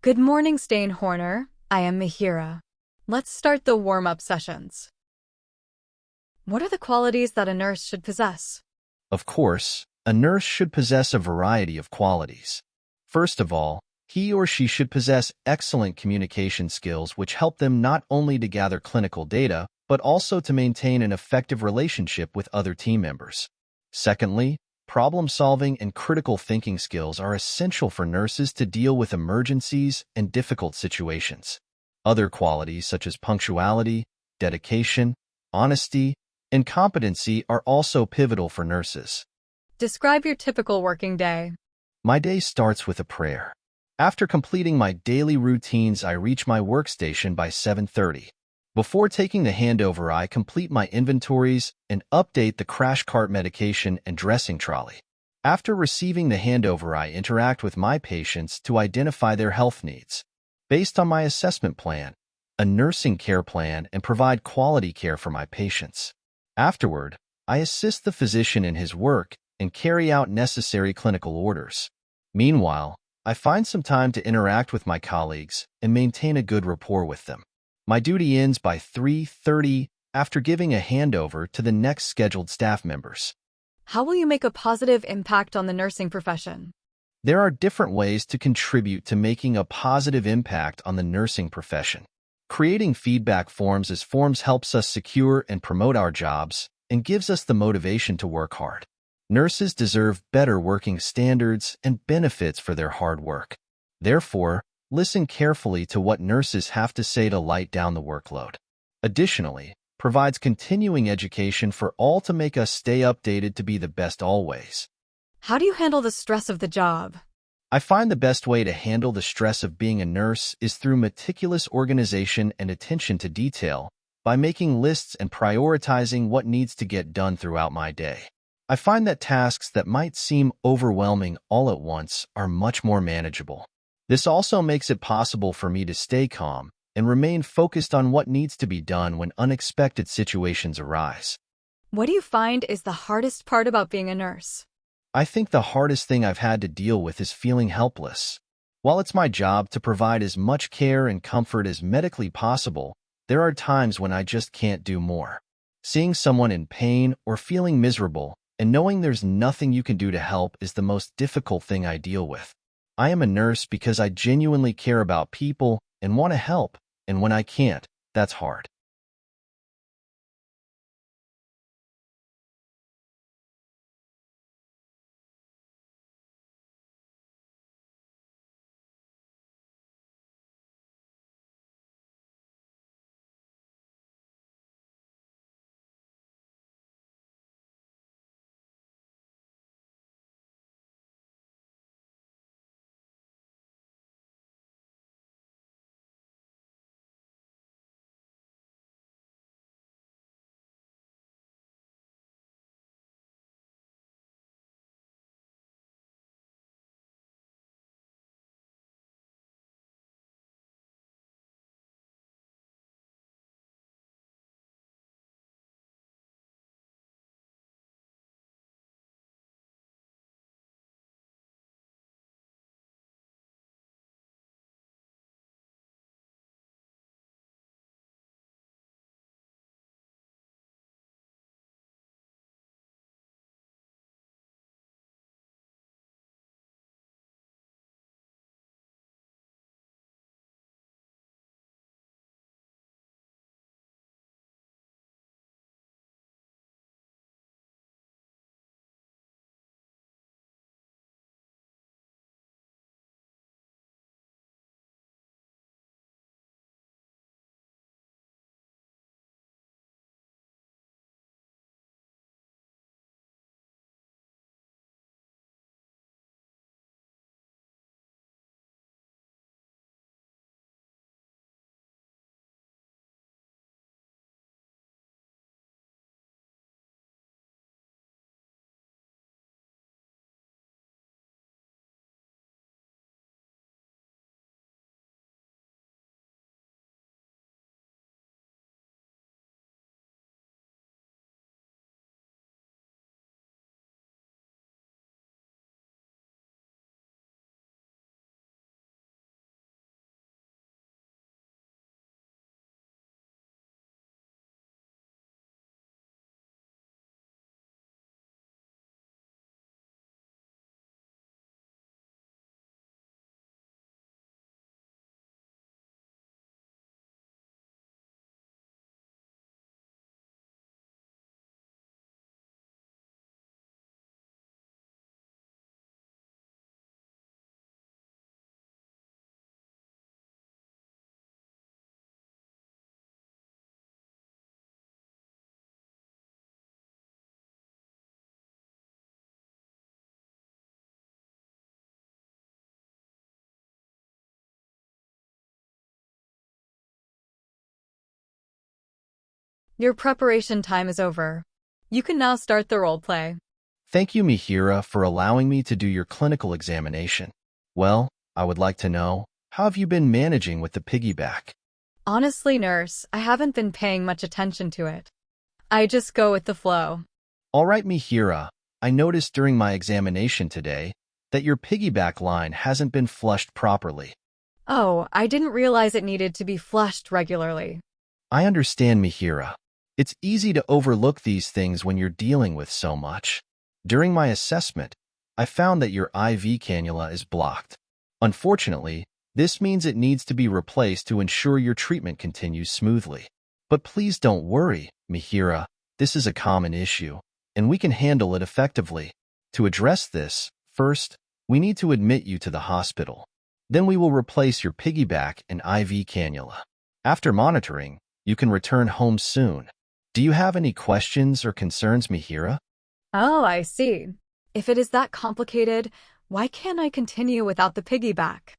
Good morning, Horner. I am Mihiraa. Let's start the warm-up sessions. What are the qualities that a nurse should possess? Of course, a nurse should possess a variety of qualities. First of all, he or she should possess excellent communication skills which help them not only to gather clinical data, but also to maintain an effective relationship with other team members. Secondly, problem-solving and critical thinking skills are essential for nurses to deal with emergencies and difficult situations. Other qualities such as punctuality, dedication, honesty, and competency are also pivotal for nurses. Describe your typical working day. My day starts with a prayer. After completing my daily routines, I reach my workstation by 7:30. Before taking the handover, I complete my inventories and update the crash cart medication and dressing trolley. After receiving the handover, I interact with my patients to identify their health needs. Based on my assessment plan, a nursing care plan, and provide quality care for my patients. Afterward, I assist the physician in his work and carry out necessary clinical orders. Meanwhile, I find some time to interact with my colleagues and maintain a good rapport with them. My duty ends by 3:30 after giving a handover to the next scheduled staff members. How will you make a positive impact on the nursing profession? There are different ways to contribute to making a positive impact on the nursing profession. Creating feedback forms as forms helps us secure and promote our jobs and gives us the motivation to work hard. Nurses deserve better working standards and benefits for their hard work. Therefore, listen carefully to what nurses have to say to light down the workload. Additionally, provides continuing education for all to make us stay updated to be the best always. How do you handle the stress of the job? I find the best way to handle the stress of being a nurse is through meticulous organization and attention to detail, by making lists and prioritizing what needs to get done throughout my day. I find that tasks that might seem overwhelming all at once are much more manageable. This also makes it possible for me to stay calm and remain focused on what needs to be done when unexpected situations arise. What do you find is the hardest part about being a nurse? I think the hardest thing I've had to deal with is feeling helpless. While it's my job to provide as much care and comfort as medically possible, there are times when I just can't do more. Seeing someone in pain or feeling miserable and knowing there's nothing you can do to help is the most difficult thing I deal with. I am a nurse because I genuinely care about people and want to help, and when I can't, that's hard. Your preparation time is over. You can now start the roleplay. Thank you, Mihiraa, for allowing me to do your clinical examination. Well, I would like to know, how have you been managing with the piggyback? Honestly, nurse, I haven't been paying much attention to it. I just go with the flow. All right, Mihiraa, I noticed during my examination today that your piggyback line hasn't been flushed properly. Oh, I didn't realize it needed to be flushed regularly. I understand, Mihiraa. It's easy to overlook these things when you're dealing with so much. During my assessment, I found that your IV cannula is blocked. Unfortunately, this means it needs to be replaced to ensure your treatment continues smoothly. But please don't worry, Mihiraa. This is a common issue, and we can handle it effectively. To address this, first, we need to admit you to the hospital. Then we will replace your piggyback and IV cannula. After monitoring, you can return home soon. Do you have any questions or concerns, Mihiraa? Oh, I see. If it is that complicated, why can't I continue without the piggyback?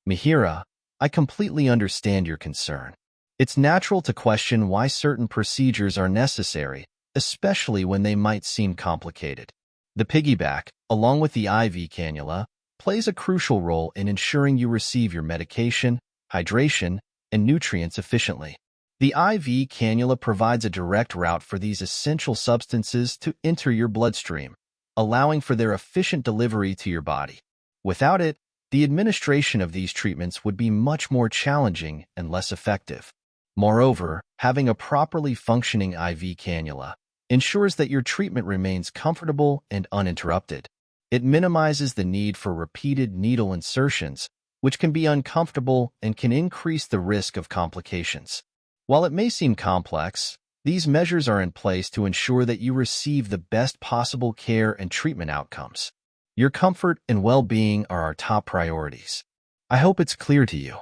Mihiraa, I completely understand your concern. It's natural to question why certain procedures are necessary, especially when they might seem complicated. The piggyback, along with the IV cannula, plays a crucial role in ensuring you receive your medication, hydration, and nutrients efficiently. The IV cannula provides a direct route for these essential substances to enter your bloodstream, allowing for their efficient delivery to your body. Without it, the administration of these treatments would be much more challenging and less effective. Moreover, having a properly functioning IV cannula ensures that your treatment remains comfortable and uninterrupted. It minimizes the need for repeated needle insertions, which can be uncomfortable and can increase the risk of complications. While it may seem complex, these measures are in place to ensure that you receive the best possible care and treatment outcomes. Your comfort and well-being are our top priorities. I hope it's clear to you.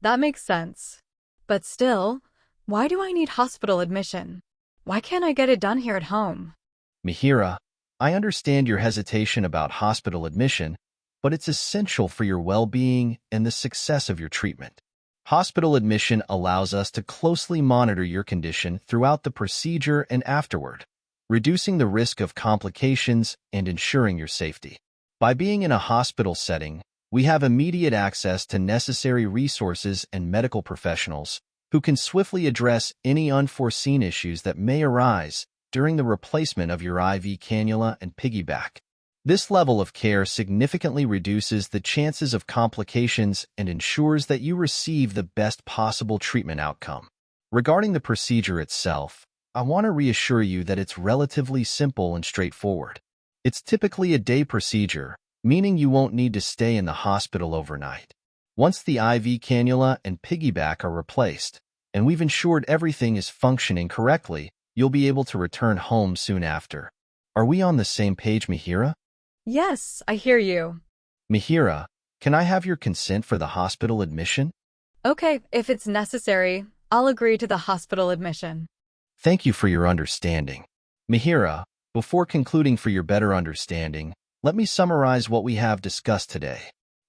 That makes sense. But still, why do I need hospital admission? Why can't I get it done here at home? Mihiraa, I understand your hesitation about hospital admission, but it's essential for your well-being and the success of your treatment. Hospital admission allows us to closely monitor your condition throughout the procedure and afterward, reducing the risk of complications and ensuring your safety. By being in a hospital setting, we have immediate access to necessary resources and medical professionals who can swiftly address any unforeseen issues that may arise during the replacement of your IV cannula and piggyback. This level of care significantly reduces the chances of complications and ensures that you receive the best possible treatment outcome. Regarding the procedure itself, I want to reassure you that it's relatively simple and straightforward. It's typically a day procedure, meaning you won't need to stay in the hospital overnight. Once the IV cannula and piggyback are replaced, and we've ensured everything is functioning correctly, you'll be able to return home soon after. Are we on the same page, Mihiraa? Yes, I hear you. Mihiraa, can I have your consent for the hospital admission? Okay, if it's necessary, I'll agree to the hospital admission. Thank you for your understanding. Mihiraa, before concluding for your better understanding, let me summarize what we have discussed today.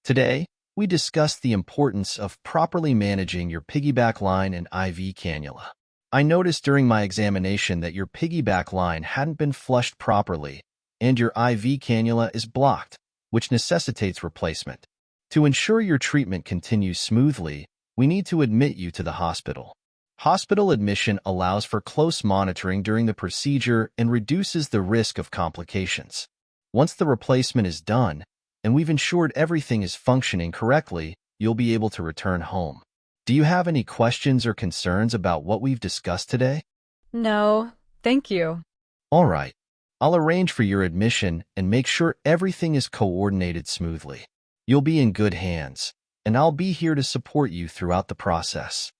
Today, we discussed the importance of properly managing your piggyback line and IV cannula. I noticed during my examination that your piggyback line hadn't been flushed properly, and your IV cannula is blocked, which necessitates replacement. To ensure your treatment continues smoothly, we need to admit you to the hospital. Hospital admission allows for close monitoring during the procedure and reduces the risk of complications. Once the replacement is done, and we've ensured everything is functioning correctly, you'll be able to return home. Do you have any questions or concerns about what we've discussed today? No, thank you. All right. I'll arrange for your admission and make sure everything is coordinated smoothly. You'll be in good hands, and I'll be here to support you throughout the process.